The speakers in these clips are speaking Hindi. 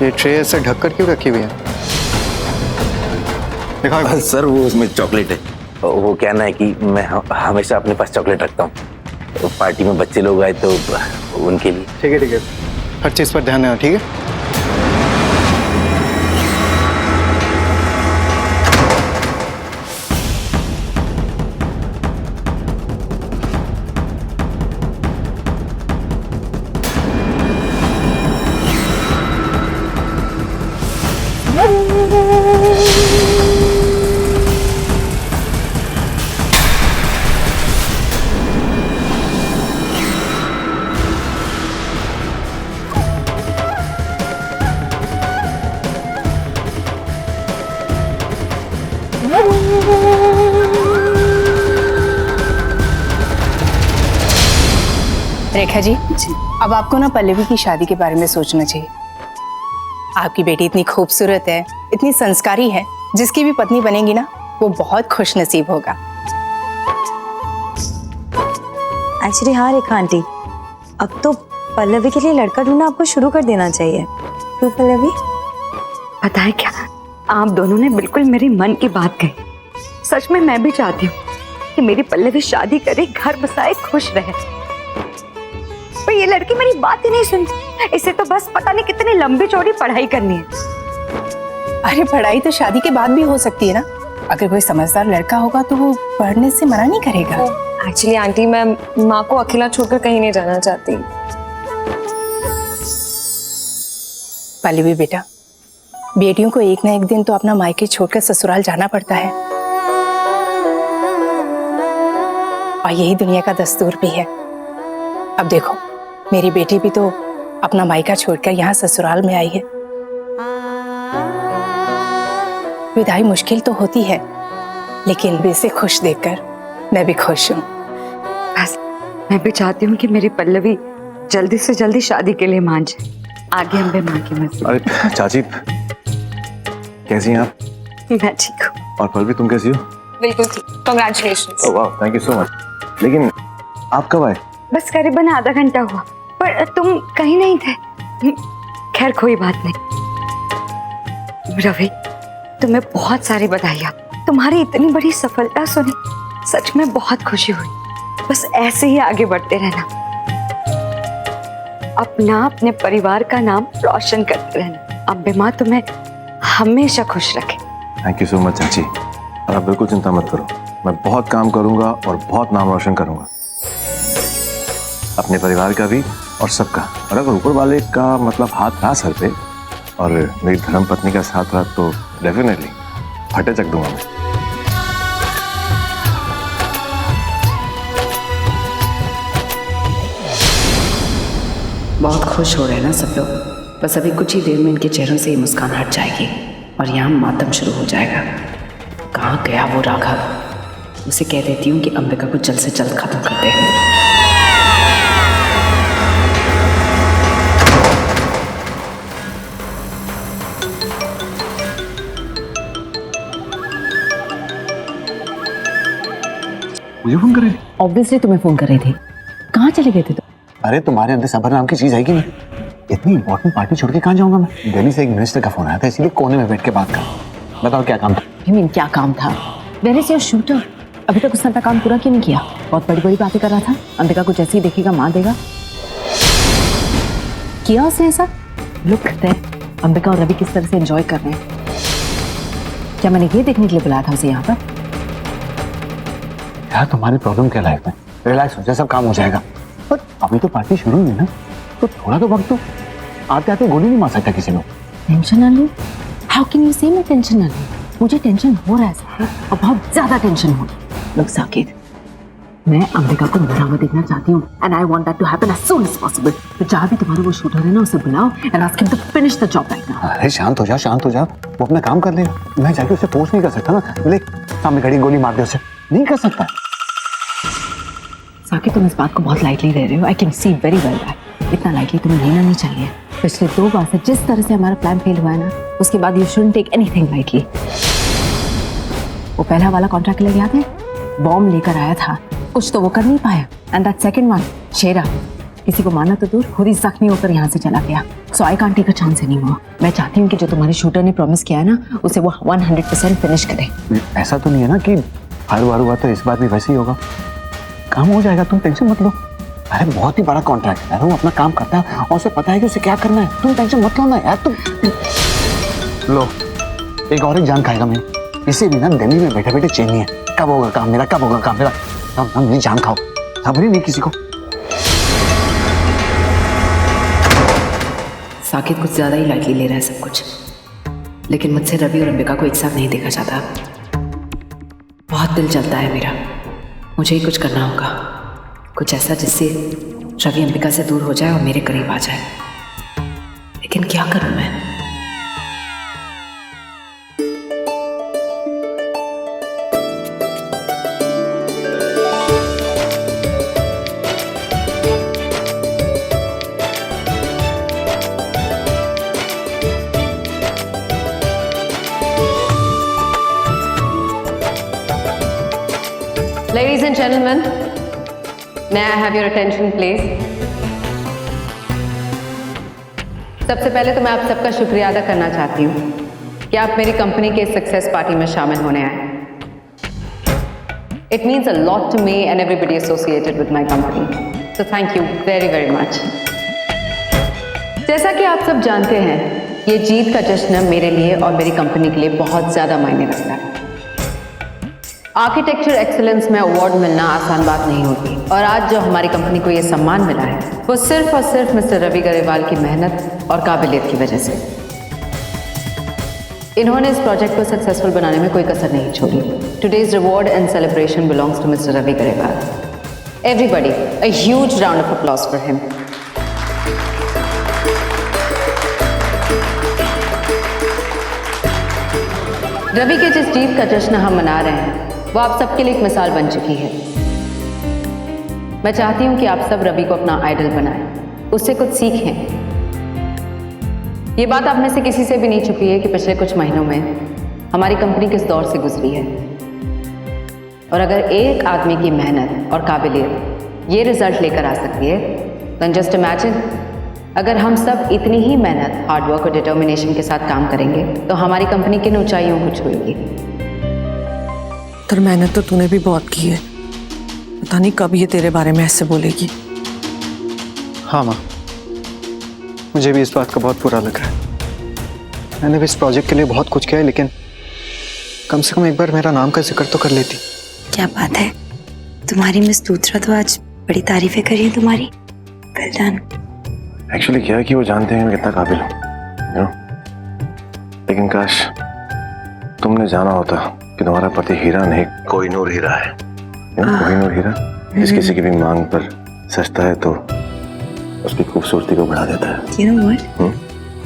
ये ट्रे ऐसे ढककर क्यों रखी हुई है? दिखाओ। सर वो उसमें चॉकलेट है। वो कहना है कि मैं हमेशा अपने पास चॉकलेट रखता हूँ, तो पार्टी में बच्चे लोग आए तो उनके लिए। ठीक है ठीक है, हर चीज़ पर ध्यान देना, ठीक है? रेखा जी, अब आपको ना पल्लवी की शादी के बारे में सोचना चाहिए। आपकी बेटी इतनी खूबसूरत है, इतनी संस्कारी है, जिसकी भी पत्नी बनेगी ना वो बहुत खुश नसीब होगा। एक्चुअली हाँ रेखा आंटी, अब तो पल्लवी के लिए लड़का ढूंढना आपको शुरू कर देना चाहिए। क्यों पल्लवी? पता है क्या, आप दोनों ने बिल्कुल मेरे मन की बात कही। सच में मैं भी चाहती हूँ कि मेरी पल्लवी शादी करे, घर बसाए, खुश रहे। पर ये लड़की मेरी बात ही नहीं सुनती। इसे तो बस पता नहीं कितनी लंबी चौड़ी पढ़ाई करनी है। अरे पढ़ाई तो शादी के बाद भी हो सकती है ना। अगर कोई समझदार लड़का होगा तो वो पढ़ने से मना नहीं करेगा। एक्चुअली आंटी, मैं माँ को अकेला छोड़कर कहीं नहीं जाना चाहती। पल्लवी बेटा, बेटियों को एक ना एक दिन तो अपना मायके छोड़कर ससुराल जाना पड़ता है, और यही दुनिया का दस्तूर भी है। अब देखो, मेरी बेटी भी तो अपना मायका छोड़कर यहाँ ससुराल में आई है। विदाई मुश्किल तो होती है, लेकिन इसे खुश देखकर मैं भी खुश हूँ। बस मैं भी चाहती हूँ कि मेरी पल्लवी जल्दी से जल्दी शादी के लिए मान जाए। आगे अम्बे माँ की मर्जी। अरे चाची, कैसी हैं आप? मैं ठीक हूँ। और पल्लवी तुम कैसी हो? बिल्कुल ठीक, कांग्रेचुलेशंस। ओह वाह, थैंक यू सो मच। लेकिन आप कब आए? बस करीबन आधा घंटा हुआ, पर तुम कहीं नहीं थे। खैर कोई बात नहीं। रवि, तुम्हें बहुत सारी बधाइयाँ। तुम्हारी इतनी बड़ी सफलता सुनी सच में बहुत खुशी हुई। बस ऐसे ही आगे बढ़ते रहना, अपने परिवार का नाम रोशन करते रहना। अम्बे माँ तुम्हें हमेशा खुश रखे। थैंक यू सो मच चाची, और आप बिल्कुल चिंता मत करो, मैं बहुत काम करूंगा और बहुत नाम रोशन करूंगा, अपने परिवार का भी और सबका। और अगर ऊपर वाले का मतलब हाथ रहा सर पे और मेरी धर्म पत्नी का साथ रहा तो डेफिनेटली फटे चक दूंगा मैं। बहुत खुश हो रहे हैं ना सब लोग। बस अभी कुछ ही देर में इनके चेहरों से ये मुस्कान हट जाएगी और यहाँ मातम शुरू हो जाएगा। कहाँ गया वो राघव? उसे कह देती हूँ कि अंबिका को जल्द से जल्द खत्म कर दे। मुझे फोन कर रही थी? ऑब्वियसली तुम्हें फोन कर रही थी। कहाँ चले गए थे तुम? अरे तुम्हारे अंदर सबर नाम की चीज है कि नहीं? इतनी इंपॉर्टेंट पार्टी छोड़ के कहाँ जाऊंगा मैं? दिल्ली से एक मिनिस्टर का फोन आया था, इसीलिए कोने में बैठ के बात कर। बताओ क्या काम था? क्या काम था? Where is your shooter? अभी तक उसने अपना काम पूरा क्यों नहीं किया? बहुत बड़ी बड़ी बातें कर रहा था। अंबिका को जैसे ही देखेगा मार देगा। किया उसने ऐसा? लुक करते हैं अंबिका और रवि किस तरह से एंजॉय कर रहे हैं। क्या मैंने ये देखने के लिए बुलाया था उसे यहाँ पर? यार तुम्हारी प्रॉब्लम क्या लाइफ में? रिलैक्स हो जाए, सब काम हो जाएगा। पर अभी तो पार्टी शुरू हुई है ना, तो थोड़ा तो वक्त दो। आते आते गोली नहीं मार सकता किसी को। टेंशन ना लूं? हाउ कैन यू से मैं टेंशन ना लूं? मुझे टेंशन हो रहा है साकिब, और बहुत ज्यादा टेंशन हो रहा है। लोग साकिब, मैं अंबिका को मरा हुआ देखना चाहती हूँ and I want that to happen as soon as possible. तो जहाँ भी तुम्हारा वो शूटर है ना, उसे बुलाओ and ask him to finish the job right now. अरे शांत हो जा, शांत हो जा, वो अपना काम कर लेगा। मैं जाके उसे फोर्स नहीं कर सकता ना। ले सामने खड़ी गोली मार दे उसे, नहीं कर सकता। साकिब तुम इस बात को बहुत लाइटली ले रहे हो। I can see very well that. इतना लाइटली तुम्हें लेना नहीं चाहिए। पिछले 2 बार से जिस तरह से हमारा प्लान फेल हुआ है ना, उसके बाद you shouldn't take anything lightly. वो पहला वाला कॉन्ट्रैक्ट लेके याद है? बॉम्ब लेकर आया था, कुछ तो वो कर नहीं पाया। एंड दैट सेकंड वन, शेरा, किसी को मारना तो दूर, खुद ही जख्मी होकर यहाँ से चला गया। So I can't take a chance anymore. मैं चाहती हूँ कि जो तुम्हारे शूटर ने प्रॉमिस किया है ना, उसे वो 100% फिनिश करे। ऐसा तो नहीं है ना कि हर बार हुआ तो इस बार भी वैसे ही होगा। काम हो जाएगा, तुम टेंशन मत लो। अरे बहुत ही बड़ा कॉन्ट्रैक्ट है, वो अपना काम करता है और उसे पता है कि उसे क्या करना है। तुम टेंशन मत लो ना यार। तुम लो, एक और एक जान खाएगा मैं। इसे भी ना दिल्ली में बैठे बैठे चैन नहीं है। कब होगा काम मेरा, कब होगा काम मेरा। हम मेरी जान खाओ, खबर ही नहीं किसी को। साकिब कुछ ज्यादा ही लाइटली ले रहा है सब कुछ, लेकिन मुझसे रवि और अंबिका को एक साथ नहीं देखा जाता। बहुत दिल जलता है मेरा। मुझे ही कुछ करना होगा, कुछ ऐसा जिससे रवि अंबिका से दूर हो जाए और मेरे करीब आ जाए। लेकिन क्या करूं मैं? Ladies and gentlemen, may I have your attention, please? सबसे पहले तो मैं आप सबका शुक्रिया अदा करना चाहती हूँ कि आप मेरी कंपनी के सक्सेस पार्टी में शामिल होने आए। It means a lot to me and everybody associated with my company. So thank you very, very much. जैसा कि आप सब जानते हैं, ये जीत का जश्न मेरे लिए और मेरी कंपनी के लिए बहुत ज़्यादा मायने रखता है। आर्किटेक्चर एक्सीलेंस में अवार्ड मिलना आसान बात नहीं होती, और आज जो हमारी कंपनी को ये सम्मान मिला है वो सिर्फ और सिर्फ मिस्टर रवि गरेवाल की मेहनत और काबिलियत की वजह से। इन्होंने इस प्रोजेक्ट को सक्सेसफुल बनाने में कोई कसर नहीं छोड़ी। Today's reward and celebration belongs to mister Ravi Grewal. Everybody a huge round of applause for him. Ravi के जिस जीत का जश्न हम मना रहे हैं वो आप सबके लिए एक मिसाल बन चुकी है। मैं चाहती हूं कि आप सब रवि को अपना आइडल बनाएं, उससे कुछ सीखें। ये बात आप में से किसी से भी नहीं छुपी है कि पिछले कुछ महीनों में हमारी कंपनी किस दौर से गुजरी है, और अगर एक आदमी की मेहनत और काबिलियत ये रिजल्ट लेकर आ सकती है, देन जस्ट इमेजिन अगर हम सब इतनी ही मेहनत, हार्डवर्क और डिटर्मिनेशन के साथ काम करेंगे तो हमारी कंपनी किन ऊंचाइयों को छुएगी। तर मेहनत तो तूने भी बहुत की है, पता नहीं कब ये तेरे बारे में ऐसे बोलेगी। हाँ माँ, मुझे भी इस बात का बहुत बुरा लग रहा है। मैंने भी इस प्रोजेक्ट के लिए बहुत कुछ किया है, लेकिन कम से कम एक बार मेरा नाम का जिक्र तो कर लेती। क्या बात है, तुम्हारी मिस दूसरा तो आज बड़ी तारीफें करी है तुम्हारी। Well done. एक्चुअली क्या है कि वो जानते हैं मैं कितना काबिल हूँ, you know? लेकिन काश तुमने जाना होता कि तुम्हारा पति हीरा नहीं कोहिनूर हीरा है। कोहिनूर हीरा जिस किसी की भी मांग पर सजता है तो उसकी खूबसूरती को बढ़ा देता है। You know what?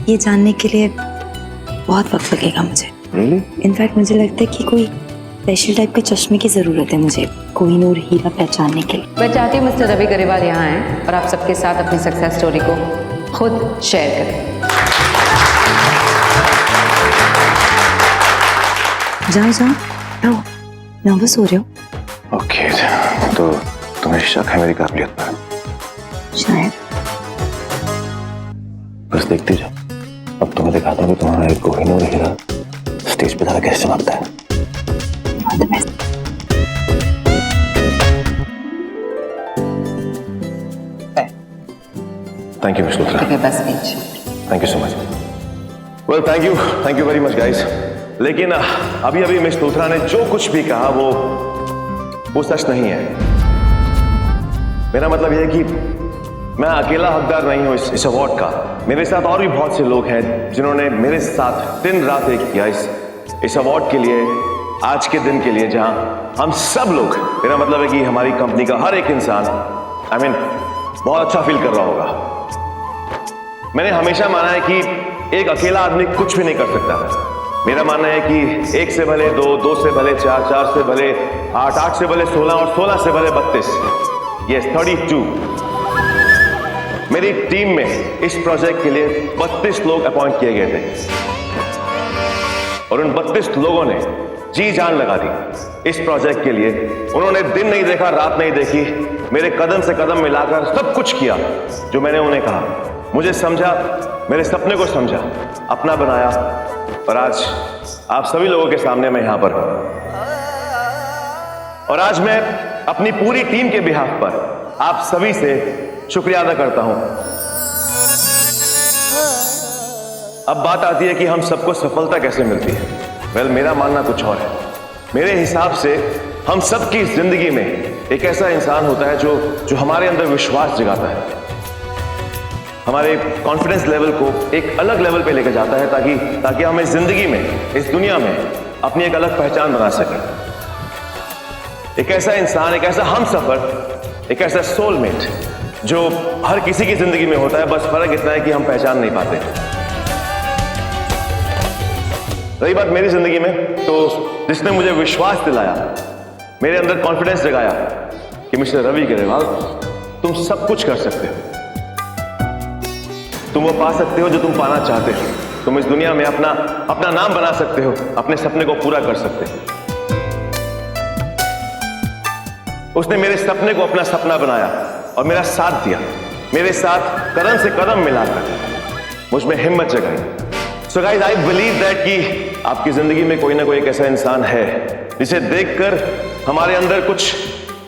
ये जानने के लिए बहुत वक्त लगेगा मुझे। Really? इनफैक्ट मुझे लगता है कि कोई स्पेशल टाइप के चश्मे की जरूरत है मुझे कोहिनूर हीरा पहचानने के लिए। मैं चाहती हूँ मिस्टर रवि गरेवाल यहाँ आए और आप सबके साथ अपनी सक्सेस स्टोरी को खुद शेयर करें। जाओ जाओ, नर्वस हो रहे हो? ओके, तो तुम्हें शक है मेरी काबिलियत पर? शायद। बस देखती जाओ, अब तुम्हें दिखाता हूँ कि तुम्हारा एक कोहिनूर हीरा स्टेज पे कैसे चमकता है। Thank you, Miss Luthra. Take your best speech. Thank you so much. Well, thank you very much, guys. लेकिन अभी अभी मिस लूथरा ने जो कुछ भी कहा वो सच नहीं है। मेरा मतलब यह है कि मैं अकेला हकदार नहीं हूं इस अवार्ड का। मेरे साथ और भी बहुत से लोग हैं जिन्होंने मेरे साथ दिन रात एक किया इस अवार्ड के लिए, आज के दिन के लिए, जहां हम सब लोग, मेरा मतलब है कि हमारी कंपनी का हर एक इंसान बहुत अच्छा फील कर रहा होगा। मैंने हमेशा माना है कि एक अकेला आदमी कुछ भी नहीं कर सकता। मेरा मानना है कि 1 से भले 2, 2 से भले 4, 4 से भले 8, 8 से भले 16 और 16 से भले 32, यस 32। मेरी टीम में इस प्रोजेक्ट के लिए 32 लोग अपॉइंट किए गए थे और उन 32 लोगों ने जी जान लगा दी इस प्रोजेक्ट के लिए। उन्होंने दिन नहीं देखा, रात नहीं देखी, मेरे कदम से कदम मिलाकर सब कुछ किया जो मैंने उन्हें कहा। मुझे समझा, मेरे सपने को समझा, अपना बनाया, और आज आप सभी लोगों के सामने मैं यहां पर हूं। और आज मैं अपनी पूरी टीम के बिहाफ पर आप सभी से शुक्रिया अदा करता हूं। अब बात आती है कि हम सबको सफलता कैसे मिलती है। वेल, मेरा मानना कुछ और है। मेरे हिसाब से हम सबकी जिंदगी में एक ऐसा इंसान होता है जो हमारे अंदर विश्वास जगाता है, हमारे कॉन्फिडेंस लेवल को एक अलग लेवल पे लेकर जाता है, ताकि हम इस जिंदगी में, इस दुनिया में अपनी एक अलग पहचान बना सकें। एक ऐसा इंसान, एक ऐसा हमसफर, एक ऐसा सोलमेट जो हर किसी की जिंदगी में होता है, बस फर्क इतना है कि हम पहचान नहीं पाते। रही बात मेरी जिंदगी में, तो जिसने मुझे विश्वास दिलाया, मेरे अंदर कॉन्फिडेंस जगाया कि मिस्टर रवि ग्रेवाल, तुम सब कुछ कर सकते हो, तुम वो पा सकते हो जो तुम पाना चाहते हो, तुम इस दुनिया में अपना नाम बना सकते हो, अपने सपने को पूरा कर सकते हो। उसने मेरे सपने को अपना सपना बनाया और मेरा साथ दिया, मेरे साथ कदम से कदम मिलाकर मुझ में हिम्मत जगाई। So guys, I believe that कि आपकी जिंदगी में कोई ना कोई एक ऐसा इंसान है जिसे देखकर हमारे अंदर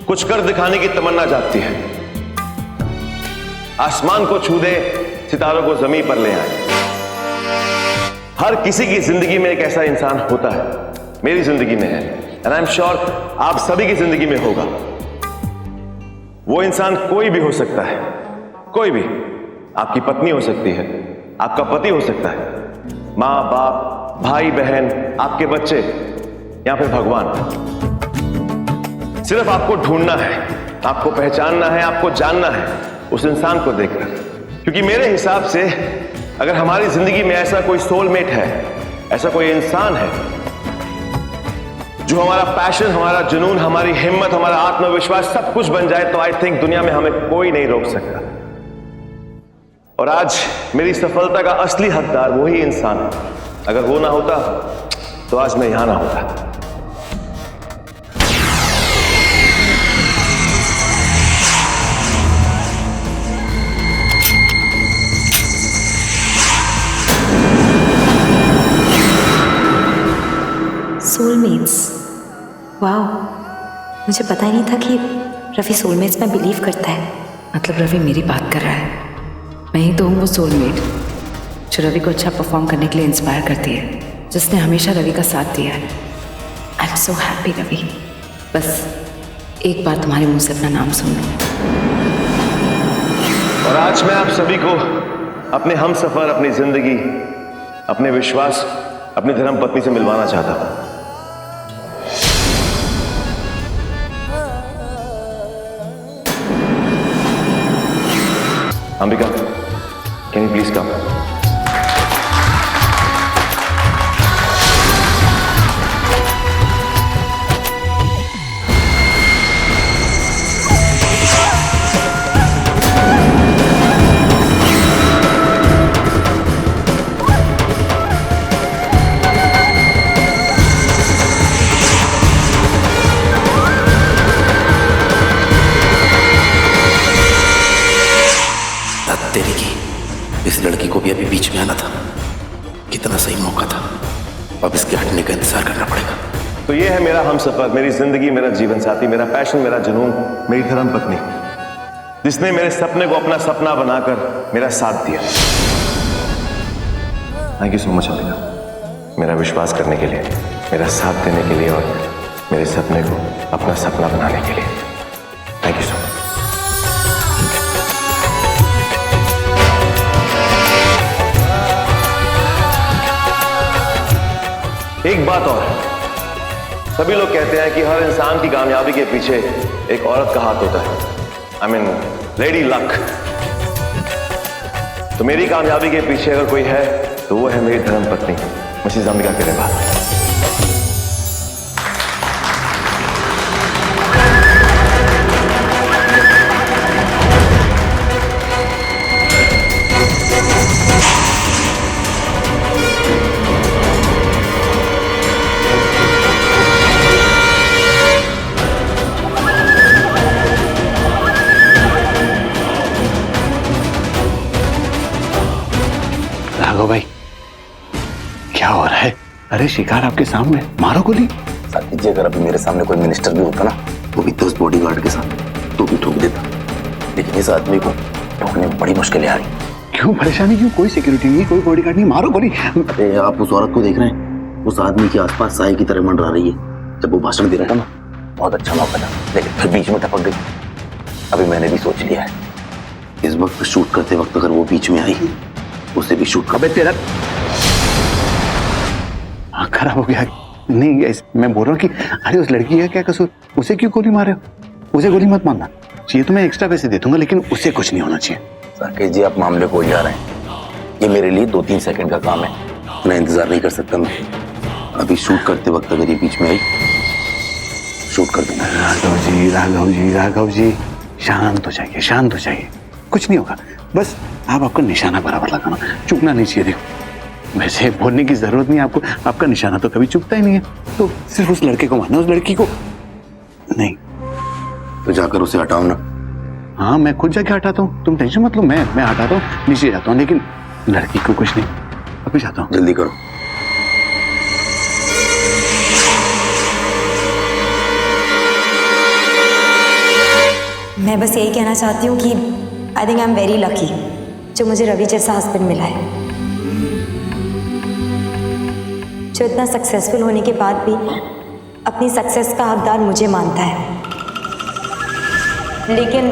कुछ कर दिखाने की तमन्ना जागती है। आसमान को छू दे, सितारों को जमीन पर ले आए। हर किसी की जिंदगी में एक ऐसा इंसान होता है, मेरी जिंदगी में है, एंड आई एम श्योर आप सभी की जिंदगी में होगा। वो इंसान कोई भी हो सकता है, कोई भी। आपकी पत्नी हो सकती है, आपका पति हो सकता है, माँ बाप, भाई बहन, आपके बच्चे, या फिर भगवान। सिर्फ आपको ढूंढना है, आपको पहचानना है, आपको जानना है उस इंसान को देखकर। क्योंकि मेरे हिसाब से अगर हमारी जिंदगी में ऐसा कोई सोलमेट है, ऐसा कोई इंसान है जो हमारा पैशन, हमारा जुनून, हमारी हिम्मत, हमारा आत्मविश्वास सब कुछ बन जाए, तो आई थिंक दुनिया में हमें कोई नहीं रोक सकता। और आज मेरी सफलता का असली हकदार वही इंसान है। अगर वो ना होता तो आज मैं यहां ना होता। सोलमेट्स, वाओ, मुझे पता ही नहीं था कि रवि सोलमेट्स में बिलीव करता है। मतलब रवि मेरी बात कर रहा है। मैं ही तो हूँ वो सोलमेट जो रवि को अच्छा परफॉर्म करने के लिए इंस्पायर करती है, जिसने हमेशा रवि का साथ दिया है। I am so happy Ravi. बस एक बार तुम्हारे मुंह से अपना नाम सुन लूं। और आज मैं आप सभी को अपने हमसफर, अपनी जिंदगी, अपने विश्वास, अपनी धर्मपत्नी से मिलवाना चाहता हूं। Ambika, can you please come? तेरी की इस लड़की को भी अभी बीच में आना था। कितना सही मौका था। अब इसके हटने का इंतजार करना पड़ेगा। तो ये है मेरा हमसफर, मेरी जिंदगी, मेरा जीवन साथी, मेरा पैशन, मेरा जुनून, मेरी धर्मपत्नी, जिसने मेरे सपने को अपना सपना बनाकर मेरा साथ दिया। Thank you so much Ambika, मेरा विश्वास करने के लिए, मेरा साथ देने के लिए और मेरे सपने को अपना सपना बनाने के लिए। Thank you so much. एक बात और, सभी लोग कहते हैं कि हर इंसान की कामयाबी के पीछे एक औरत का हाथ होता है। I mean lady luck. तो मेरी कामयाबी के पीछे अगर कोई है तो वो है मेरी धर्मपत्नी मिसेस अंबिका ग्रेवाल। अरे शिकार आपके सामने, मारो गोली। साकिब जी, अगर अभी मेरे सामने कोई मिनिस्टर भी होता ना, वो भी तो उस बॉडीगार्ड के साथ तो भी ठोक देता, लेकिन इस आदमी को ठोकने में बड़ी मुश्किलें आ रही। क्यों परेशानी क्यों? कोई सिक्योरिटी नहीं, कोई बॉडीगार्ड नहीं, मारो गोली। अरे आप उस औरत को देख रहे हैं? उस आदमी के आसपास साए की तरह मंडरा रही है। जब वो भाषण दे रहा था ना, बहुत अच्छा मौका था, लेकिन फिर बीच में टपक गई। अभी मैंने भी सोच लिया है, इस वक्त शूट करते वक्त अगर वो बीच में आई, उसे भी शूट कर। अबे तेरा आँख खराब हो गया। नहीं, मैं बोल रहा हूँ कि अरे उस लड़की का क्या कसूर? उसे क्यों गोली मारे हो? उसे गोली मत मारना चाहिए तो मैं एक्स्ट्रा पैसे दे दूंगा, लेकिन उसे कुछ नहीं होना चाहिए। साकेत जी, आप मामले को उलझा रहे हैं। ये मेरे लिए 2-3 सेकंड का काम है, मैं इंतजार नहीं कर सकता। मैं अभी शूट करते वक्त अगर ये बीच में आई, शूट कर दूंगा। राघव जी, राघव जी, राघव जी, शांत हो जाइए, शांत हो जाइए, कुछ नहीं होगा। बस आप आपका निशाना बराबर लगाना, चूकना नहीं चाहिए। देखो, वैसे बोलने की जरूरत नहीं आपको, आपका निशाना तो कभी चूकता ही नहीं है। तो सिर्फ उस लड़के को मारना, उस लड़की को नहीं। तो जाकर उसे हटाओ ना। हाँ, मैं खुद जाके हटाता हूँ, तुम टेंशन मत लो। मैं हटाता हूँ, नीचे जाता हूँ, लेकिन लड़की को कुछ नहीं। अभी जाता हूँ। जल्दी करो। मैं बस यही कहना चाहती हूँ कि I think I am very lucky जो मुझे रवि जैसा हस्बैंड मिला है, जो इतना सक्सेसफुल होने के बाद भी अपनी सक्सेस का हकदार मुझे मानता है। लेकिन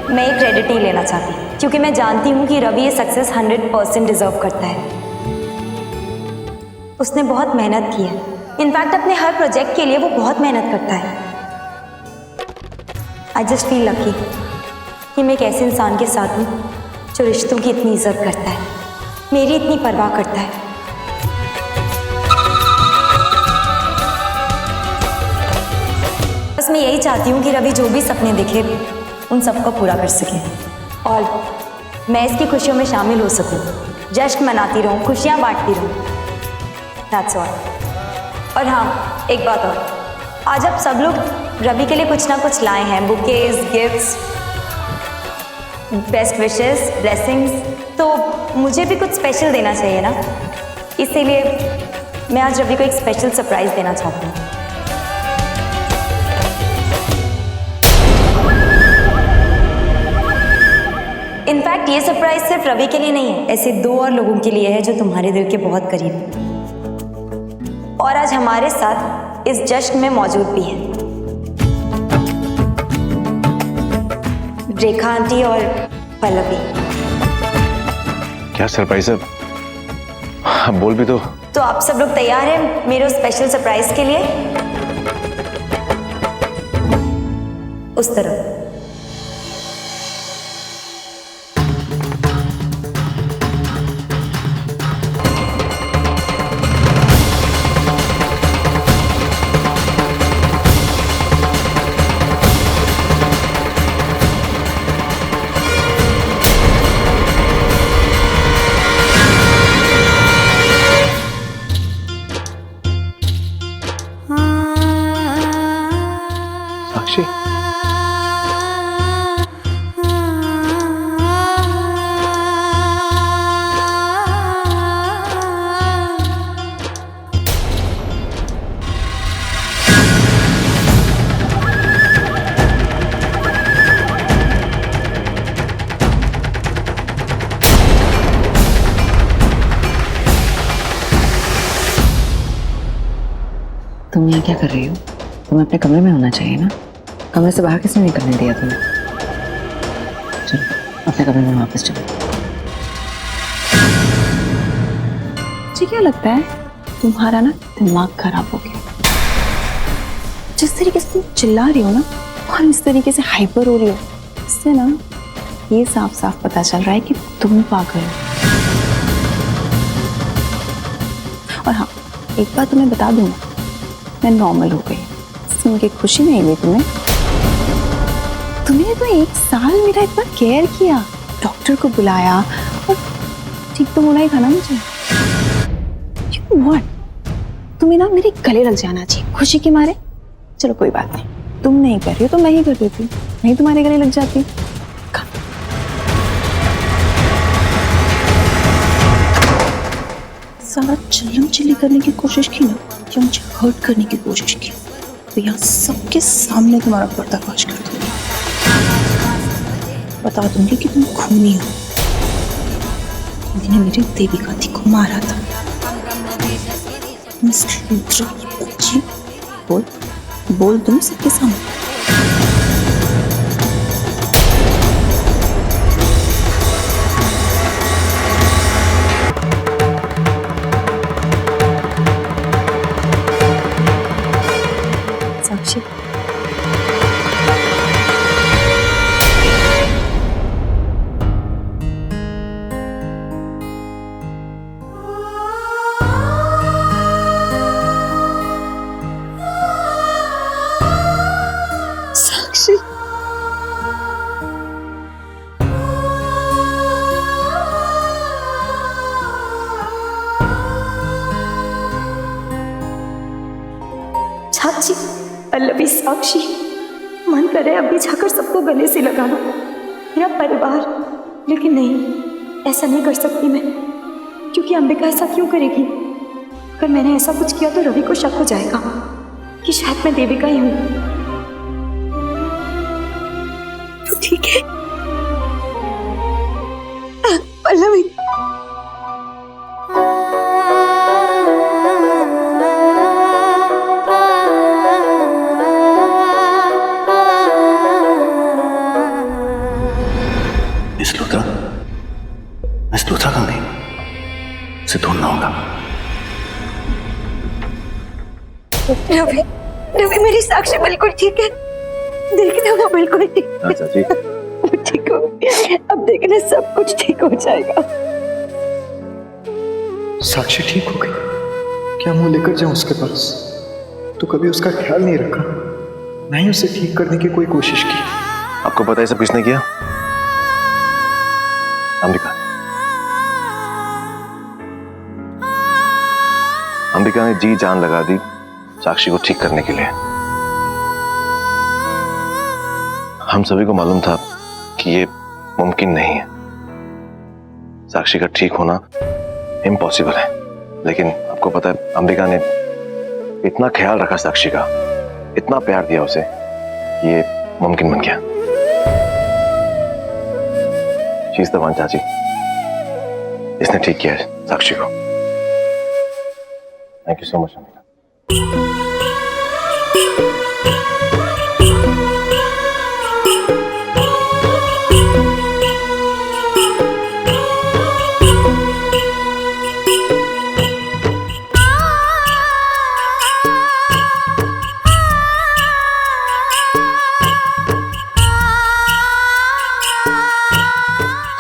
मैं ये क्रेडिट नहीं लेना चाहती, क्योंकि मैं जानती हूँ कि रवि ये सक्सेस 100% डिजर्व करता है। उसने बहुत मेहनत की है, इनफैक्ट अपने हर प्रोजेक्ट के लिए वो बहुत मेहनत करता है। आई जस्ट फील लकी कि मैं एक ऐसे इंसान के साथ हूँ जो रिश्तों की इतनी इज्जत करता है, मेरी इतनी परवाह करता है। बस मैं यही चाहती हूँ कि रवि जो भी सपने देखे उन सबको पूरा कर सके, और मैं इसकी खुशियों में शामिल हो सकूँ, जश्न मनाती रहूँ, खुशियाँ बांटती रहूँ। That's all। और हाँ, एक बात और, आज आप सब लोग रवि के लिए कुछ ना कुछ लाए हैं, bouquets, gifts, best wishes, blessings, तो मुझे भी कुछ स्पेशल देना चाहिए ना। इसीलिए मैं आज रवि को एक स्पेशल सरप्राइज देना चाहती हूँ। इनफैक्ट ये सरप्राइज सिर्फ रवि के लिए नहीं है, ऐसे 2 और लोगों के लिए है जो तुम्हारे दिल के बहुत करीब हैं और आज हमारे साथ इस जश्न में मौजूद भी हैं। रेखा आंटी और पल्लवी। क्या सरप्राइज है? हाँ, बोल भी तो आप सब लोग तैयार हैं मेरे उस स्पेशल सरप्राइज के लिए? उस तरफ साक्षी, तुम यहाँ क्या कर रही हो? तुम्हें अपने कमरे में होना चाहिए ना। कमरे से बाहर किसने निकलने दिया तुम्हें? चलो अपने कमरे में वापस चलो। मुझे क्या लगता है तुम्हारा ना दिमाग खराब हो गया। जिस तरीके से तुम चिल्ला रही हो ना और इस तरीके से हाइपर हो रही हो, इससे ना ये साफ साफ पता चल रहा है कि तुम पागल हो। और हाँ, एक बात तुम्हें बता दूँ, मैं नॉर्मल हो गई। सुन के खुशी नहीं हुई तुम्हें? तुमने तो 1 साल मेरा इतना केयर किया, डॉक्टर को बुलाया, और ठीक तो होना ही था ना मुझे। What? तुम्हें ना मेरे गले लग जाना चाहिए खुशी के मारे। चलो कोई बात नहीं, तुम नहीं कर रही हो तो मैं ही कर देती, नहीं तुम्हारे गले लग जाती। सारा चिल्लम चिल्ली करने की कोशिश की ना, या मुझे हर्ट करने की कोशिश की, तो यहाँ सबके सामने तुम्हारा पर्दाफाश कर दूंगी। बता दूंगी कि तुम खूनी हो। मैंने मेरी देविका दी को मारा था। मिस लूथरा की बच्ची, बोल बोल तुम सबके सामने। साक्षी, साक्षी, चाची, पल्लवी, साक्षी, मन करे अभी जाकर सबको गले से लगा लो, मेरा परिवार। लेकिन नहीं, ऐसा नहीं कर सकती मैं, क्योंकि अंबिका ऐसा क्यों करेगी? अगर मैंने ऐसा कुछ किया तो रवि को शक हो जाएगा कि शायद मैं देविका ही हूं। तो ठीक है पल्लवी। मिस लूथरा कहाँ गई? उसे ढूंढना होगा। रवि, रवि, मेरी साक्षी बिल्कुल ठीक है। देखना वो बिल्कुल ठीक है। चाची, वो ठीक हो, अब देखना सब कुछ ठीक हो जाएगा। साक्षी ठीक हो गई? क्या मुंह लेकर जाऊं उसके पास? तो कभी उसका ख्याल नहीं रखा, ना ही उसे ठीक करने की कोई कोशिश की। आपको पता है सब किसने किया? अंबिका। अंबिका ने जी जान लगा दी साक्षी को ठीक करने के लिए। हम सभी को मालूम था कि ये मुमकिन नहीं है, साक्षी का ठीक होना इम्पॉसिबल है। लेकिन आपको पता है अंबिका ने इतना ख्याल रखा साक्षी का, इतना प्यार दिया उसे, ये मुमकिन बन गया। शी इज द वन चाची, इसने ठीक किया है साक्षी को। Thank you so much Ambika.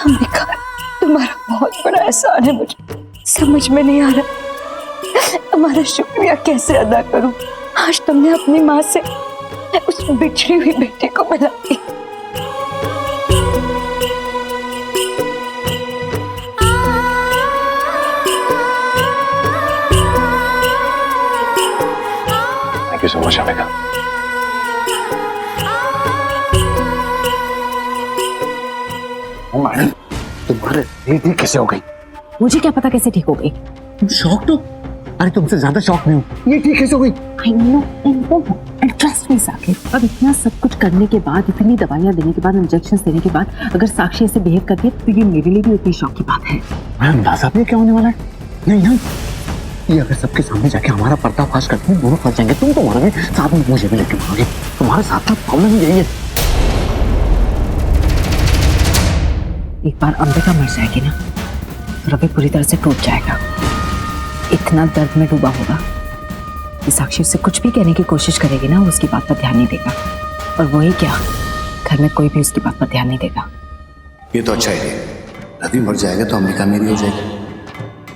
Ambika, तुम्हारा बहुत बड़ा एहसान है, मुझे समझ में नहीं आ रहा हमारा शुक्रिया कैसे अदा करूं। आज तुमने अपनी माँ से उस बिछड़ी हुई बेटी को मिला दी। Thank you so much Ambika. तुम्हारे बेटी कैसे हो गई? मुझे क्या पता कैसे ठीक हो गई? तुम शॉक तो? अरे तुमसे ज्यादा शॉक नहीं हूँ। ये ठीक कैसे हो गई? I know, and trust me Saqib, अब इतना सब कुछ करने के बाद, इतनी दवाइयाँ देने के बाद, इंजेक्शन देने के बाद, अगर साक्षी ऐसे बिहेव करती है तो ये मेरे लिए भी उतनी शॉक की बात है। मैं अंदाजा भी क्या होने वाला है? नहीं नहीं, ये अगर सबके सामने जाके हमारा पर्दाफाश करते हैं, दोनों फंस जाएंगे। तुम तो मरोगे, साथ में मुझे भी लेके मरोगे। तुम्हारे साथ का प्रॉब्लम यही है। एक बार अंबिका मर जाएगी ना, रवि पूरी तरह से टूट जाएगा। इतना दर्द में डूबा होगा कि साक्षी उससे कुछ भी कहने की कोशिश करेगी ना, वो उसकी बात पर ध्यान नहीं देगा। और वही क्या, घर में कोई भी उसकी बात पर ध्यान नहीं देगा। ये तो अच्छा है। रवि मर जाएगा तो अंबिका मेरी हो जाएगी,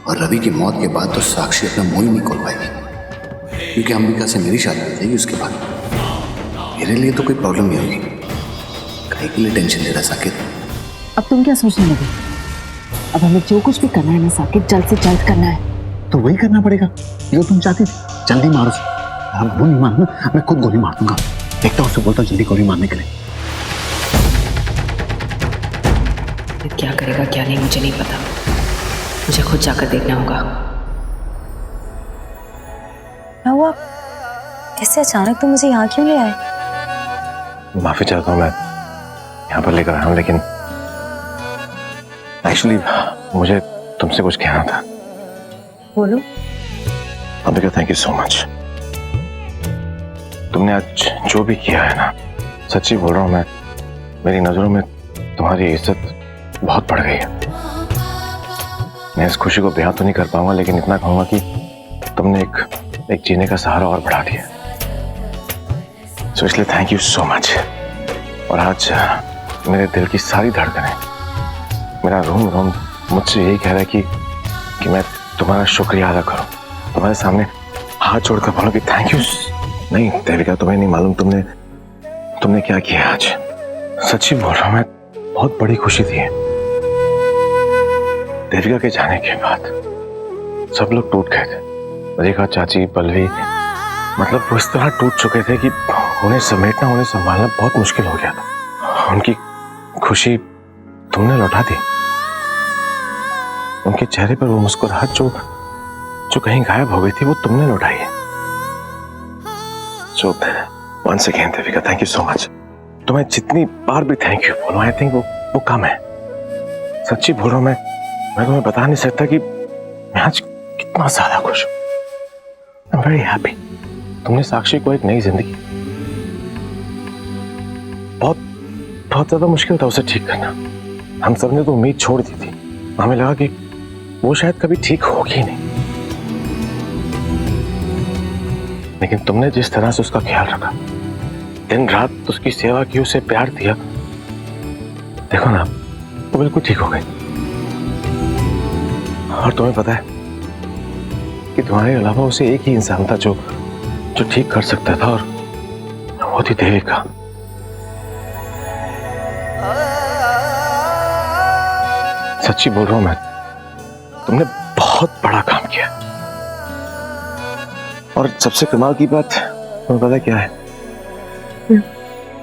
और रवि की मौत के बाद तो साक्षी अपना मुंह ही नहीं खोल पाएगी, क्योंकि अंबिका से मेरी शादी हो जाएगी। उसके बाद मेरे लिए तो कोई प्रॉब्लम नहीं होगी। काहे के लिए टेंशन ले रहा साकिब? अब तुम क्या सोचने लगे? अब हमें जो कुछ भी करना है ना साकिब, जल्द से जल्द करना है। तो वही करना पड़ेगा जो तुम चाहती थी। जल्दी मारो उसे। वो नहीं मारना, मैं खुद गोली मार दूंगा। देखता हूँ, उससे बोलता हूँ जल्दी गोली मारने के लिए। क्या करेगा क्या नहीं मुझे नहीं पता, मुझे खुद जाकर देखना होगा। क्या हुआ? कैसे अचानक तुम मुझे यहाँ क्यों ले आए? माफी चाहता हूँ, मैं यहाँ पर लेकर आया हूँ, लेकिन एक्चुअली मुझे तुमसे कुछ कहना था। बोलो। Ambika, thank you so much. तुमने आज जो भी किया है ना, सच्ची बोल रहा हूँ मैं, मेरी नजरों में तुम्हारी इज्जत बहुत बढ़ गई है। मैं इस खुशी को बयां तो नहीं कर पाऊंगा, लेकिन इतना कहूंगा कि तुमने एक जीने का सहारा और बढ़ा दिया। सो इसलिए थैंक यू सो मच। और आज मेरे दिल की सारी धड़कनें, मेरा रोम रोम मुझसे यही कह रहा है कि मैं तुम्हारा शुक्रिया अदा करूं, तुम्हारे सामने हाथ जोड़कर बोलूं कि थैंक यू। नहीं देविका, तुम्हें नहीं मालूम तुमने क्या किया आज। सच्ची बोल रहा हूं मैं, बहुत बड़ी खुशी थी। देविका के जाने के बाद सब लोग टूट गए थे। रेखा चाची, पल्लवी, मतलब वो इस तरह टूट चुके थे कि उन्हें समेटना, उन्हें संभालना बहुत मुश्किल हो गया था। उनकी खुशी तुमने लौटा दी। उनके चेहरे पर वो मुस्कुराहट जो कहीं गायब हो गई थी, वो तुमने लौटाई है। So once again Devika, thank you so much. तुम्हें जितनी बार भी थैंक यू बोलूं, आई थिंक वो कम है। सच्ची बोल रहा हूं, मैं तुम्हें बता नहीं सकता कि मैं आज कितना ज्यादा खुश हूं। I am very happy. तुमने साक्षी को एक नई जिंदगी, बहुत ज्यादा मुश्किल था उसे ठीक करना। हम सब ने तो उम्मीद छोड़ दी थी, हमें लगा कि वो शायद कभी ठीक होगी ही नहीं, लेकिन तुमने जिस तरह से उसका ख्याल रखा, दिन रात उसकी सेवा की, उसे प्यार दिया, देखो ना वो बिल्कुल ठीक हो गई। और तुम्हें पता है कि तुम्हारे अलावा उसे एक ही इंसान था जो ठीक कर सकता था, और वो थी देविका। सच्ची बोल रहा हूं मैं, तुमने बहुत बड़ा काम किया। और सबसे कमाल की बात तुम्हें पता क्या है?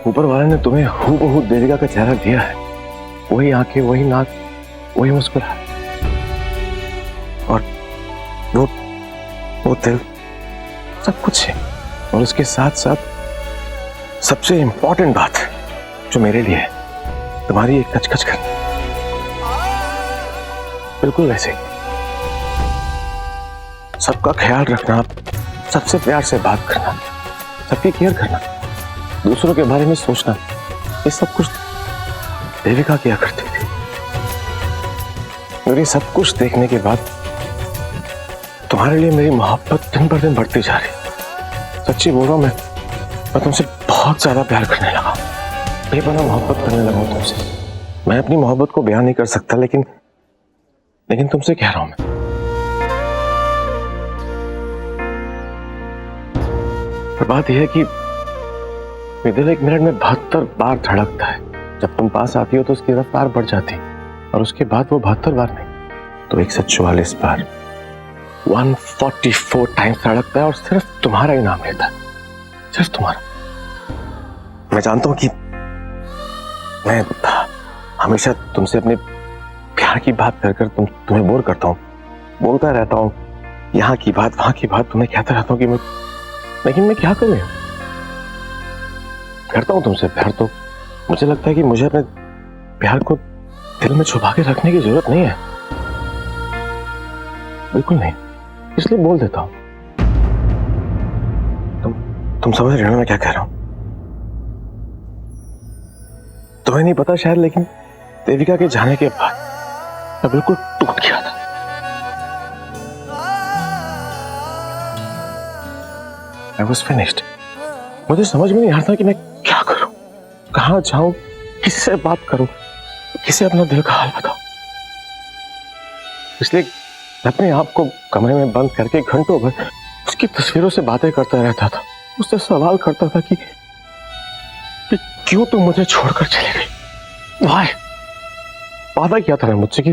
ऊपर वाले ने तुम्हें हूबहू देविका का चेहरा दिया है। वही आंखें, वही नाक, वही मुस्कुराहट, और वो दिल, सब कुछ है। और उसके साथ साथ सबसे इंपॉर्टेंट बात जो मेरे लिए है, तुम्हारी एक कचकच करना, बिल्कुल वैसे ही। सबका ख्याल रखना, सबसे प्यार से बात करना, सबकी केयर करना, दूसरों के बारे में सोचना, ये सब कुछ देविका किया करती थी। और ये सब कुछ देखने के बाद तुम्हारे लिए मेरी मोहब्बत दिन पर दिन बढ़ती जा रही। सच्ची बोल रहा हूं, मैं तुमसे बहुत ज्यादा प्यार करने लगा, बेपनाह मोहब्बत करने लगा तुमसे। मैं अपनी मोहब्बत को बयान नहीं कर सकता, लेकिन तुमसे कह रहा हूं मैं। पर बात यह है कि मेरा दिल एक मिनट में 72 बार धड़कता है। जब तुम पास आती हो तो उसकी रफ्तार बढ़ जाती, और उसके बाद वो 72 बार नहीं तो 144 बार, 144 टाइम्स धड़कता है, और सिर्फ तुम्हारा ही नाम लेता है, सिर्फ तुम्हारा। मैं जानता हूं कि मैं हमेशा तुमसे अपने प्यार की बात कर तुम्हें बोर करता हूं, बोलता रहता हूं, यहाँ की बात वहां की बात तुम्हें कहता रहता हूं कि लेकिन मैं क्या करूं? करता हूं तुमसे प्यार, तो मुझे लगता है कि मुझे अपने प्यार को दिल में छुपा के रखने की जरूरत नहीं है, बिल्कुल नहीं, इसलिए बोल देता हूं। तुम समझ रहे हो मैं क्या कह रहा हूं? तुम्हें नहीं पता शायद, लेकिन देविका के जाने के बाद मैं बिल्कुल टूट गया था। I was finished. मुझे समझ में नहीं आ रहा था कि मैं क्या करूं, कहां जाऊं, किससे बात करूं, किसे अपना दिल का हाल बताऊं। इसलिए अपने आप को कमरे में बंद करके घंटों भर उसकी तस्वीरों से बातें करता रहता था, उससे सवाल करता था कि क्यों तुम मुझे छोड़कर चले गई। Why? वादा किया था ना मुझसे कि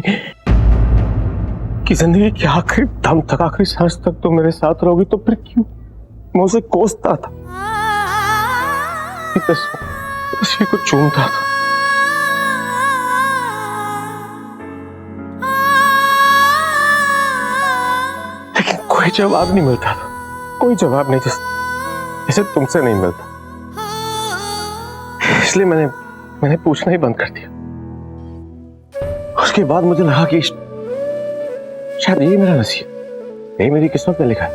जिंदगी के आखिरी दम तक, आखिरी सांस तक तुम मेरे साथ रहोगी, तो फिर क्यों? मैं उसे कोसता था, तस्वीर को चूमता था, लेकिन कोई जवाब नहीं मिलता था। कोई जवाब नहीं जैसे तुमसे नहीं मिलता, इसलिए मैंने पूछना ही बंद कर दिया। उसके बाद मुझे लगा कि शायद यही मेरा नसीब, यही मेरी किस्मत में लिखा है।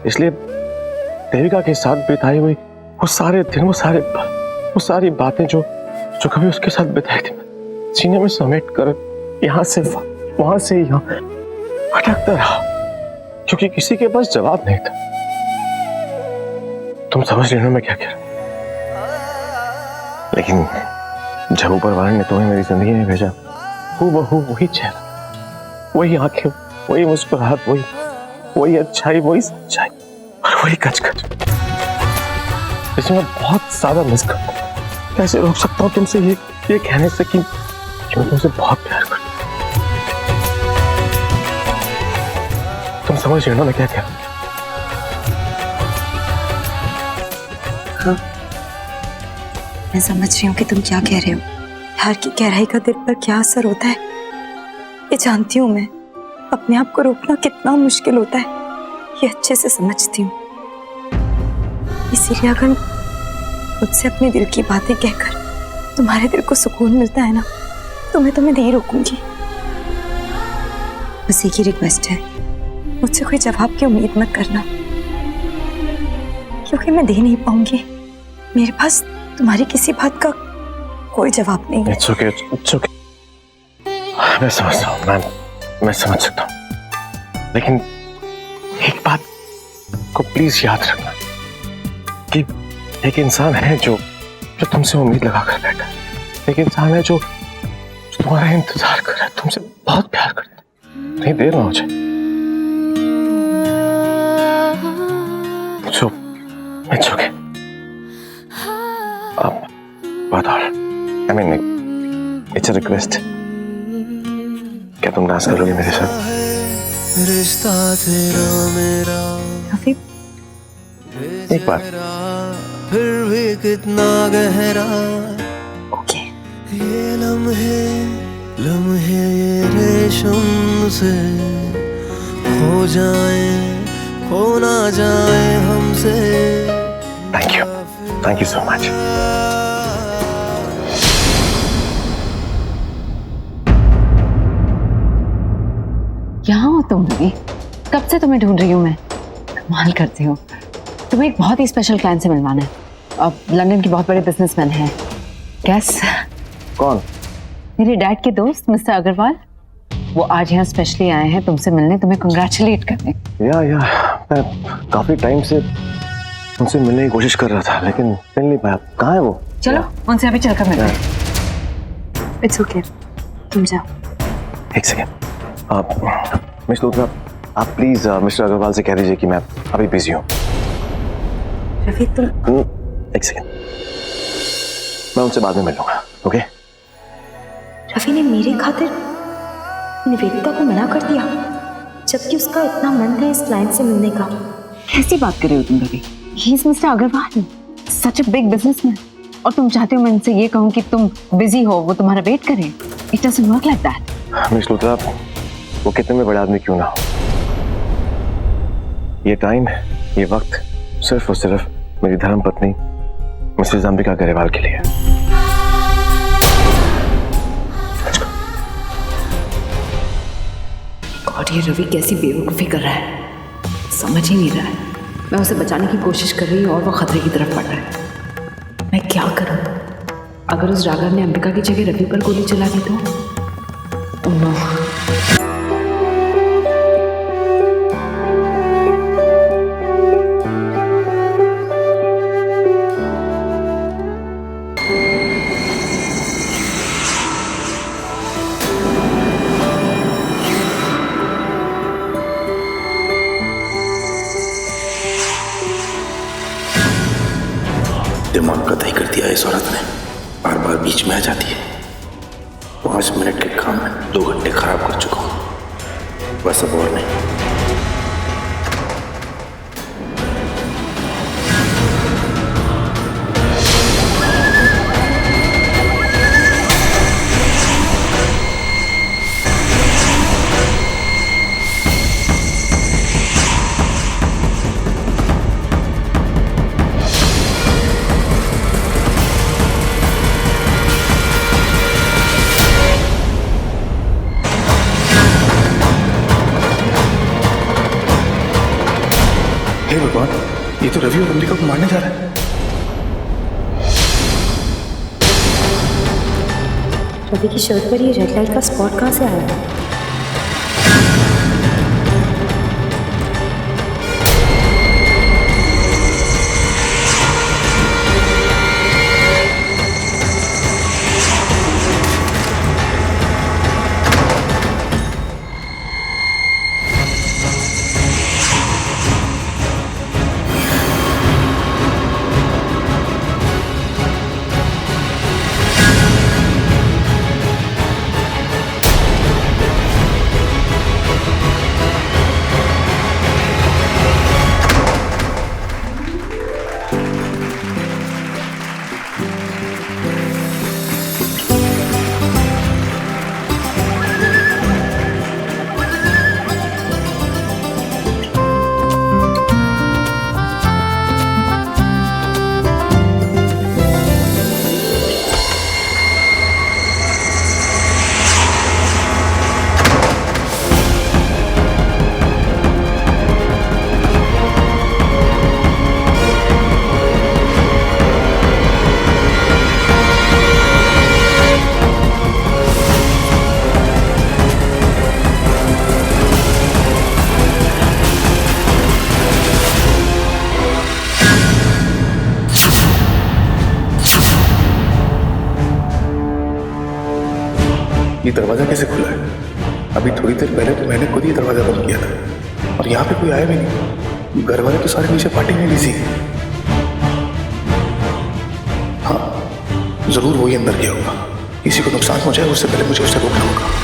इसलिए देविका के साथ बिताई हुई वो सारे दिन, वो सारी बातें जो कभी उसके साथ बिताई थी, सीने में समेट कर यहाँ से वहां से यहाँ भटकता रहा, क्योंकि किसी के पास जवाब नहीं था। तुम समझ लेना मैं क्या कह रहा हूं। लेकिन जब ऊपर वाले ने तुम्हें मेरी जिंदगी में भेजा, वही चेहरा, वही आंखें, वही मुस्कुराहट, वही अच्छाई, वही सच्चाई और वही कचकच, इसे मैं बहुत ज्यादा मिस करता हूं। कैसे रोक सकता हूँ तुमसे ये कहने से कि मैं तुमसे बहुत प्यार करता हूँ। तुम समझ रहे हो ना मैं क्या कह रहा हूँ? हाँ, मैं समझ रही हूँ कि तुम क्या कह रहे हो। प्यार की गहराई का दिल पर क्या असर होता है ये जानती हूँ मैं। अपने आप को रोकना कितना मुश्किल होता है ये अच्छे से समझती हूँ। इसीलिए अगर मुझसे अपने दिल की बातें कहकर तुम्हारे दिल को सुकून मिलता है ना, तो मैं तुम्हें नहीं रोकूंगी। बस एक ही रिक्वेस्ट है, मुझसे कोई जवाब की उम्मीद मत करना, क्योंकि मैं दे नहीं पाऊंगी। मेरे पास तुम्हारी किसी बात का कोई जवाब नहीं है। It's okay. मैं समझ रहा हूँ, मैं समझ सकता हूँ, लेकिन एक बात को प्लीज याद रखना कि एक इंसान है जो तुमसे उम्मीद लगा कर बैठा है, एक इंसान है जो तुम्हारा इंतजार कर रहा है, तुमसे बहुत प्यार करता है। नहीं देर ना हो जाए। It's okay. But I mean, it's a request. क्या तुम डांस करोगे मेरे साथ? रिश्ता तेरा मेरा एक बार फिर भी कितना गहरा। ओके। ये लम्हे ये रेशम से खो जाए, खो ना जाए हमसे। Thank you so much. यहाँ हो तुम भी? कब से तुम्हें ढूंढ रही हूँ मैं। कमाल करती हो। तुम्हें एक बहुत ही स्पेशल क्लाइंट से मिलवाना है। अब लंदन की बहुत बड़े बिजनेसमैन हैं। गैस कौन? मेरे डैड के दोस्त मिस्टर अग्रवाल। वो आज यहाँ स्पेशली आए हैं तुमसे मिलने, तुम्हें कंग्रेचुलेट करने। या मैं काफी टाइम से उनसे मिलने की कोशिश कर रहा था, लेकिन मिल नहीं पाया। कहाँ है वो? चलो उनसे अभी चलकर मिलते हैं। इट्स ओके, तुम जाओ। एक सेकेंड, मिस लूथरा, आप प्लीज मिस्टर अग्रवाल से कह दीजिए कि मैं अभी बिजी हूँ। रवि तुम एक सेकेंड, मैं उनसे बाद में मिलूंगा। ओके? रवि ने मेरे खातिर निवेदिता को मना कर दिया, जबकि उसका इतना मन था इस क्लाइंट से मिलने का। कैसी बात कर रहे हो तुम Ravi? He is mister Agarwal, such a big businessman. और तुम चाहते हो मैं इनसे ये कहूँ कि तुम बिजी हो, वो तुम्हारा वेट करें? It doesn't work like that. Miss Luthra, वो कितने में बड़े आदमी क्यों ना हो, ये टाइम, ये वक्त सिर्फ और सिर्फ मेरी धर्म पत्नी मिसेस अंबिका गरेवाल के लिए। गॉड, ये रवि कैसी बेवकूफ़ी कर रहा है, समझ ही नहीं रहा है। मैं उसे बचाने की कोशिश कर रही हूँ और वो खतरे की तरफ बढ़ रहा है। मैं क्या करूँ? अगर उस ड्रैगन ने अंबिका की जगह रवि पर गोली चला दी तो? Oh no. दिमाग कतई कर दिया इस औरत ने, बार बार बीच में आ जाती है। 5 मिनट के काम में 2 घंटे खराब कर चुका हूँ, बस अब और नहीं। हे भगवान, ये तो रवि और अंबिका को मारने जा रहा है। रवि की शर्ट पर ये रेड लाइट का स्पॉट कहाँ से आया? ये दरवाजा कैसे खुला है? अभी थोड़ी देर पहले तो मैंने खुद ही दरवाजा बंद किया था और यहाँ पे कोई आया भी नहीं। घर वाले तो सारे नीचे पार्टी में बिजी। हाँ, जरूर वही अंदर गया होगा। किसी को नुकसान हो जाए उससे पहले मुझे उसे रोकना होगा।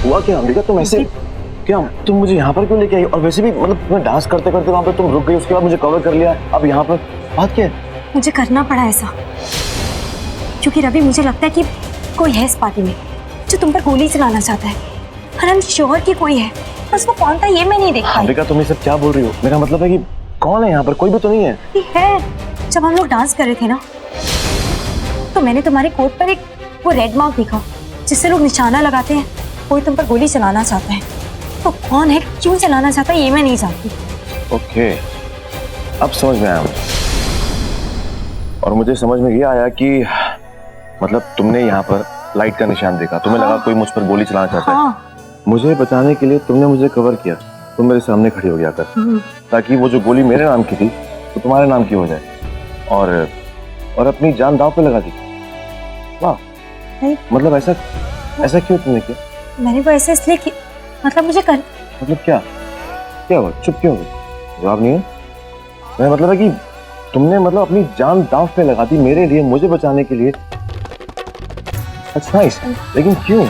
हुआ क्या अंबिका, तुम ऐसे क्या, तुम मुझे यहाँ पर क्यों लेके आई? और वैसे भी मतलब तुम्हें डांस करते करते वहाँ पे तुम रुक गई, उसके बाद मुझे कवर कर लिया, अब यहाँ पर बात क्या है? मुझे करना पड़ा ऐसा क्योंकि रवि, मुझे लगता है कि कोई है इस पार्टी में जो तुम पर गोली चलाना चाहता है और हम श्योर कि कोई है, बस वो कौन था ये मैं नहीं देख पाई। अंबिका तुम ये सब क्या बोल रही हो? मेरा मतलब है कि कौन है यहाँ पर? कोई भी तो नहीं है। है, जब हम लोग डांस कर रहे थे ना तो मैंने तुम्हारे कोट पर एक वो रेड मार्क देखा जिससे लोग निशाना लगाते हैं। कोई तुम पर गोली चलाना चाहता है, तो कौन है, क्यों चलाना चाहता है ये मैं नहीं जानती। ओके, अब समझ में आया मुझे। और मुझे समझ में ये आया कि मतलब तुमने यहाँ पर लाइट का निशान देखा, तुम्हें लगा कोई मुझ पर गोली चलाना चाहता है। मुझे बचाने के लिए तुमने मुझे कवर किया, तुम मेरे सामने खड़ी हो गया कर, ताकि वो जो गोली मेरे नाम की थी तो तुम्हारे नाम की हो जाए, और अपनी जान दांव पे लगा दी। वाह, मतलब ऐसा क्यों तुमने किया? मैंने वो ऐसे इसलिए कि मतलब मुझे कर, मतलब क्या हुआ? चुप क्यों हो गई? जवाब नहीं है? मेरा मतलब है कि तुमने मतलब अपनी जान दांव पे लगा दी मेरे लिए, मुझे बचाने के लिए। अच्छा, लेकिन क्यों?